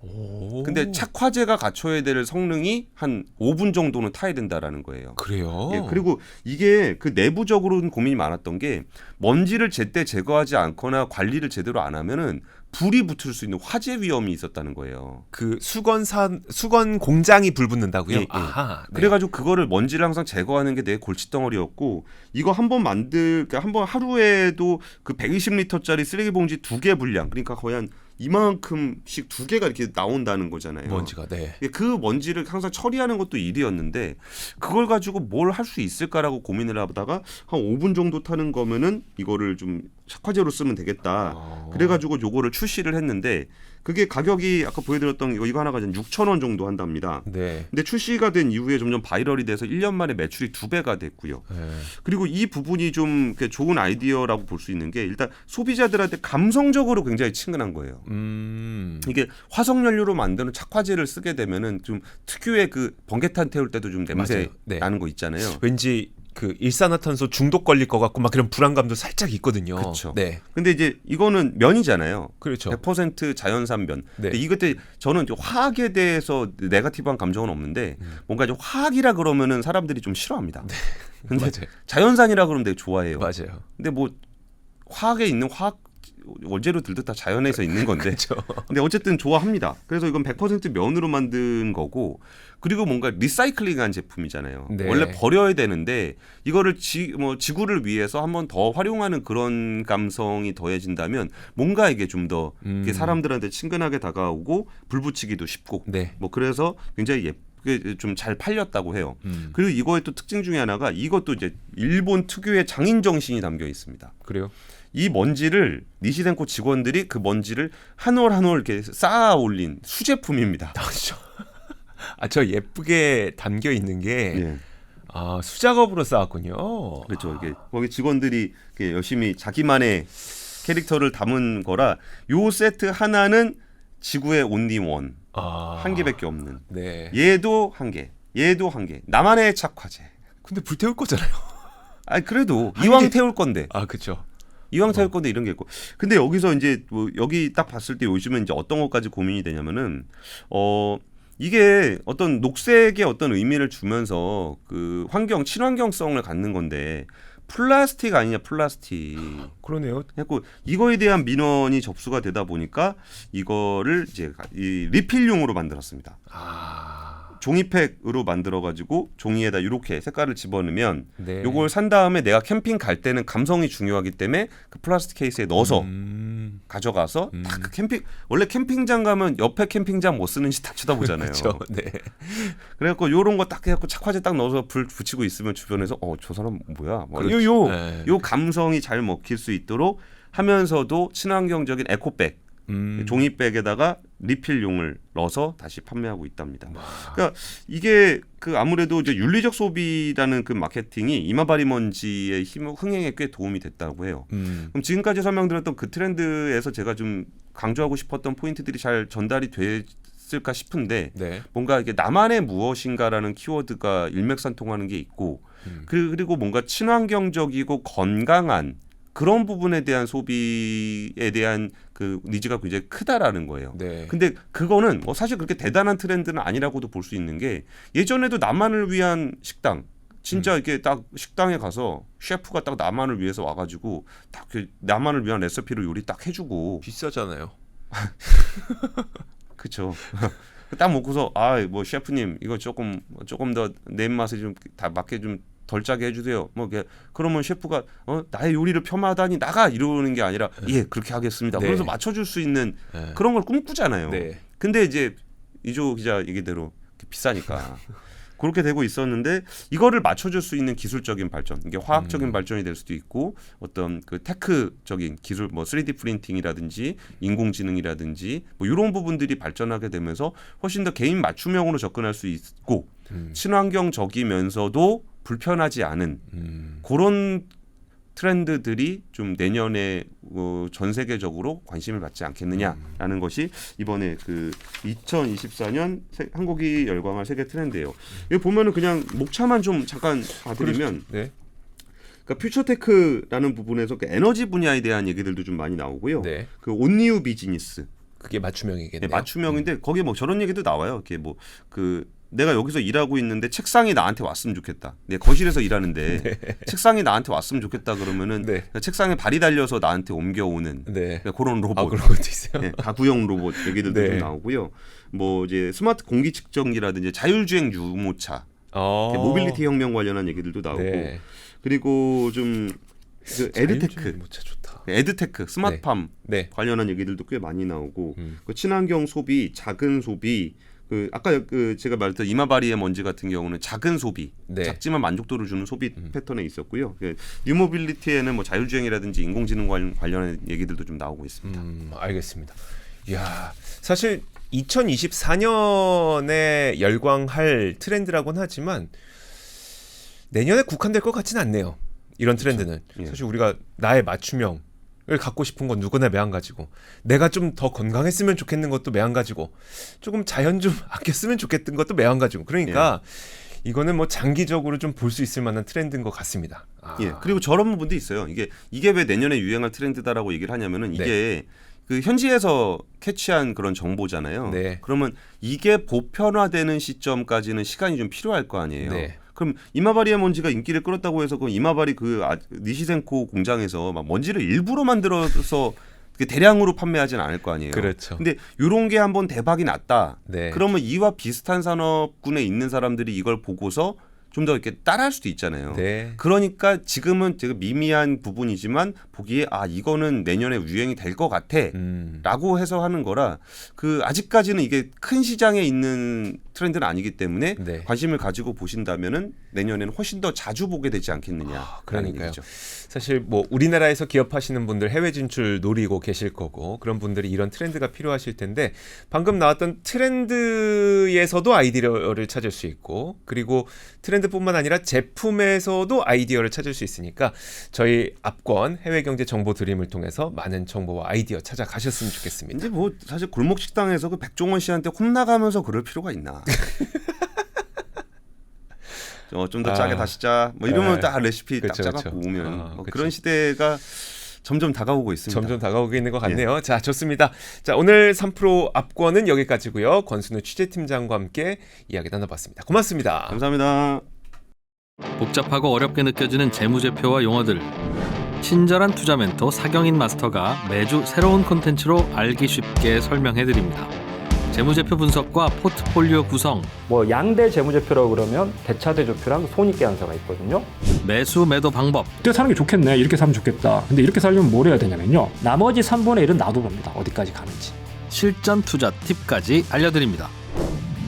오. 근데 착화제가 갖춰야 될 성능이 한 5분 정도는 타야 된다라는 거예요. 그래요. 예, 그리고 이게 그 내부적으로는 고민이 많았던 게 먼지를 제때 제거하지 않거나 관리를 제대로 안 하면은 불이 붙을 수 있는 화재 위험이 있었다는 거예요. 그 수건 공장이 불 붙는다고요? 예, 예. 아하. 네. 그래가지고 그거를 먼지를 항상 제거하는 게 내 골칫덩어리였고 이거 한번 그러니까 한번 하루에도 그 120리터짜리 쓰레기 봉지 2개 분량 그러니까 거의 한 이만큼씩 2개가 이렇게 나온다는 거잖아요. 먼지가 네. 그 먼지를 항상 처리하는 것도 일이었는데 그걸 가지고 뭘 할 수 있을까라고 고민을 하다가 한 5분 정도 타는 거면은 이거를 좀 착화제로 쓰면 되겠다. 그래가지고 요거를 출시를 했는데 그게 가격이 아까 보여드렸던 이거 하나가 6,000원 정도 한답니다. 네. 근데 출시가 된 이후에 점점 바이럴이 돼서 1년 만에 매출이 2배가 됐고요. 네. 그리고 이 부분이 좀 좋은 아이디어라고 볼 수 있는 게 일단 소비자들한테 감성적으로 굉장히 친근한 거예요. 이게 화석 연료로 만드는 착화제를 쓰게 되면은 좀 특유의 그 번개탄 태울 때도 좀 냄새 맞아요. 네. 나는 거 있잖아요. 왠지 그 일산화탄소 중독 걸릴 것 같고 막 그런 불안감도 살짝 있거든요. 그렇죠. 네. 근데 이제 이거는 면이잖아요. 그렇죠. 100% 자연산 면. 네. 근데 이것때 저는 이제 화학에 대해서 네거티브한 감정은 없는데 뭔가 이제 화학이라 그러면은 사람들이 좀 싫어합니다. 네. 근데 맞아요. 자연산이라 그러면 되게 좋아해요. 맞아요. 근데 뭐 화학에 있는 화학 원재료 들도 다 자연에서 있는 건데. 그렇죠. 근데 어쨌든 좋아합니다. 그래서 이건 100% 면으로 만든 거고 그리고 뭔가 리사이클링한 제품이잖아요. 네. 원래 버려야 되는데 이거를 지구를 위해서 한번 더 활용하는 그런 감성이 더해진다면 뭔가 이게 좀 더 사람들한테 친근하게 다가오고 불 붙이기도 쉽고 네. 뭐 그래서 굉장히 예쁘게 좀 잘 팔렸다고 해요. 그리고 이거의 또 특징 중에 하나가 이것도 이제 일본 특유의 장인 정신이 담겨 있습니다. 그래요? 이 먼지를 니시덴코 직원들이 그 먼지를 한 올 한 올 이렇게 쌓아 올린 수제품입니다. 저 예쁘게 담겨 있는 게 예. 수작업으로 쌓았군요. 그렇죠. 이게 거기 직원들이 이렇게 열심히 자기만의 캐릭터를 담은 거라 요 세트 하나는 지구의 온리 원. 한 개밖에 없는. 네. 얘도 한 개. 얘도 한 개. 나만의 착화제. 근데 불태울 거잖아요. 아니 그래도 이왕 태울 건데. 그렇죠. 이왕 태울 건데 이런 게 있고. 근데 여기서 이제 뭐 여기 딱 봤을 때 요즘은 이제 어떤 것까지 고민이 되냐면은 이게 어떤 녹색의 어떤 의미를 주면서 그 친환경성을 갖는 건데 플라스틱 아니냐 플라스틱. 그러네요. 그래서 이거에 대한 민원이 접수가 되다 보니까 이거를 이제 이 리필용으로 만들었습니다. 종이팩으로 만들어가지고 종이에다 이렇게 색깔을 집어넣으면 네. 요걸 산 다음에 내가 캠핑 갈 때는 감성이 중요하기 때문에 그 플라스틱 케이스에 넣어서 가져가서 딱 그 원래 캠핑장 가면 옆에 캠핑장 못 쓰는지 딱 쳐다보잖아요. 그렇죠. 네. 그래갖고 요런 거 딱 해갖고 착화제 딱 넣어서 불 붙이고 있으면 주변에서 저 사람 뭐야? 네. 요 감성이 잘 먹힐 수 있도록 하면서도 친환경적인 에코백 종이백에다가 리필용을 넣어서 다시 판매하고 있답니다. 그러니까 이게 그 아무래도 이제 윤리적 소비라는 그 마케팅이 이마바리 먼지의 흥행에 꽤 도움이 됐다고 해요. 그럼 지금까지 설명드렸던 그 트렌드에서 제가 좀 강조하고 싶었던 포인트들이 잘 전달이 됐을까 싶은데 네. 뭔가 이게 나만의 무엇인가라는 키워드가 일맥상통하는 게 있고 그리고 뭔가 친환경적이고 건강한 그런 부분에 대한 소비에 대한 그 니즈가 굉장히 크다라는 거예요. 네. 근데 그거는 사실 그렇게 대단한 트렌드는 아니라고도 볼 수 있는 게 예전에도 나만을 위한 식당 진짜 이렇게 딱 식당에 가서 셰프가 딱 나만을 위해서 와가지고 딱 나만을 위한 레시피로 요리 딱 해주고 비싸잖아요. 그렇죠. 딱 먹고서 뭐 셰프님 이거 조금 더 내 입맛에 좀 다 맞게 좀 덜 짜게 해주세요. 그러면 셰프가 나의 요리를 폄하하다니 나가 이러는 게 아니라 예 그렇게 하겠습니다. 네. 그래서 맞춰줄 수 있는 그런 걸 꿈꾸잖아요. 네. 근데 이제 이조 기자 얘기대로 비싸니까 그렇게 되고 있었는데 이거를 맞춰줄 수 있는 기술적인 발전, 이게 화학적인 발전이 될 수도 있고 어떤 그 테크적인 기술, 3D 프린팅이라든지 인공지능이라든지 이런 부분들이 발전하게 되면서 훨씬 더 개인 맞춤형으로 접근할 수 있고 친환경적이면서도 불편하지 않은 그런 트렌드들이 좀 내년에 전 세계적으로 관심을 받지 않겠느냐라는 것이 이번에 그 2024년 한국이 열광할 세계 트렌드예요. 여기 보면은 그냥 목차만 좀 잠깐 봐드리면 네. 그러니까 퓨처테크라는 부분에서 그 에너지 분야에 대한 얘기들도 좀 많이 나오고요. 네. 그 온리우 비즈니스 그게 맞춤형이겠네요. 네, 맞춤형인데 거기에 뭐 저런 얘기도 나와요. 이렇게 뭐 그 내가 여기서 일하고 있는데 책상이 나한테 왔으면 좋겠다. 내 거실에서 일하는데 네. 책상이 나한테 왔으면 좋겠다 그러면은 네. 책상에 발이 달려서 나한테 옮겨오는 네. 그런 로봇. 아, 그런 것도 있어요. 네, 가구형 로봇 얘기들도 네. 좀 나오고요. 뭐 이제 스마트 공기 측정기라든지 자율주행 유모차, 모빌리티 혁명 관련한 얘기들도 나오고 네. 그리고 좀 그 에드테크, 모차 좋다. 에드테크, 스마트팜 네. 관련한 얘기들도 꽤 많이 나오고 그 친환경 소비, 작은 소비 그 아까 그 제가 말했던 이마바리의 먼지 같은 경우는 작은 소비, 네. 작지만 만족도를 주는 소비 패턴에 있었고요. 뉴모빌리티에는 뭐 자율주행이라든지 인공지능 관련한 얘기들도 좀 나오고 있습니다. 알겠습니다. 이야, 사실 2024년에 열광할 트렌드라고는 하지만 내년에 국한될 것 같지는 않네요. 이런 트렌드는 예. 사실 우리가 나의 맞춤형을 갖고 싶은 건 누구나 매한가지고 내가 좀 더 건강했으면 좋겠는 것도 매한가지고 조금 자연 좀 아꼈으면 좋겠던 것도 매한가지고 그러니까 이거는 뭐 장기적으로 좀 볼 수 있을 만한 트렌드인 것 같습니다. 예. 그리고 저런 부분도 있어요. 이게 왜 내년에 유행할 트렌드다라고 얘기를 하냐면은 이게 그 현지에서 캐치한 그런 정보잖아요. 네. 그러면 이게 보편화되는 시점까지는 시간이 좀 필요할 거 아니에요. 네. 그럼 이마바리의 먼지가 인기를 끌었다고 해서 그 이마바리 니시센코 공장에서 막 먼지를 일부러 만들어서 대량으로 판매하지는 않을 거 아니에요. 그렇죠. 근데 이런 게 한번 대박이 났다. 네. 그러면 이와 비슷한 산업군에 있는 사람들이 이걸 보고서 좀 더 이렇게 따라할 수도 있잖아요. 네. 그러니까 지금은 되게 미미한 부분이지만 보기에 이거는 내년에 유행이 될 것 같아라고 해서 하는 거라 그 아직까지는 이게 큰 시장에 있는 트렌드는 아니기 때문에 네. 관심을 가지고 보신다면은 내년에는 훨씬 더 자주 보게 되지 않겠느냐. 그러니까요. 사실 뭐 우리나라에서 기업하시는 분들 해외 진출 노리고 계실 거고 그런 분들이 이런 트렌드가 필요하실 텐데 방금 나왔던 트렌드에서도 아이디어를 찾을 수 있고 그리고 트렌드뿐만 아니라 제품에서도 아이디어를 찾을 수 있으니까 저희 압권 해외경제 정보 드림을 통해서 많은 정보와 아이디어 찾아가셨으면 좋겠습니다. 근데 뭐 사실 골목 식당에서 그 백종원 씨한테 혼나가면서 그럴 필요가 있나? 좀 더 짜게 다시 짜. 뭐 이러면 딱 레시피 딱 짜갖고 오면 뭐 그런 시대가 점점 다가오고 있습니다. 점점 다가오고 있는 것 같네요. 자, 좋습니다. 자, 오늘 3프로 압권은 여기까지고요. 권순우 취재팀장과 함께 이야기 나눠봤습니다. 고맙습니다. 감사합니다. 복잡하고 어렵게 느껴지는 재무제표와 용어들. 친절한 투자 멘토 사경인 마스터가 매주 새로운 콘텐츠로 알기 쉽게 설명해드립니다. 재무제표 분석과 포트폴리오 구성, 뭐 양대 재무제표라고 그러면 대차대조표랑 손익계산서가 있거든요. 매수 매도 방법, 이때 사는 게 좋겠네. 이렇게 살면 좋겠다. 근데 이렇게 살려면 뭘 해야 되냐면요. 나머지 3분의 1은 놔둬봅니다. 어디까지 가는지. 실전 투자 팁까지 알려드립니다.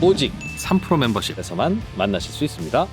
오직 3프로 멤버십에서만 만나실 수 있습니다.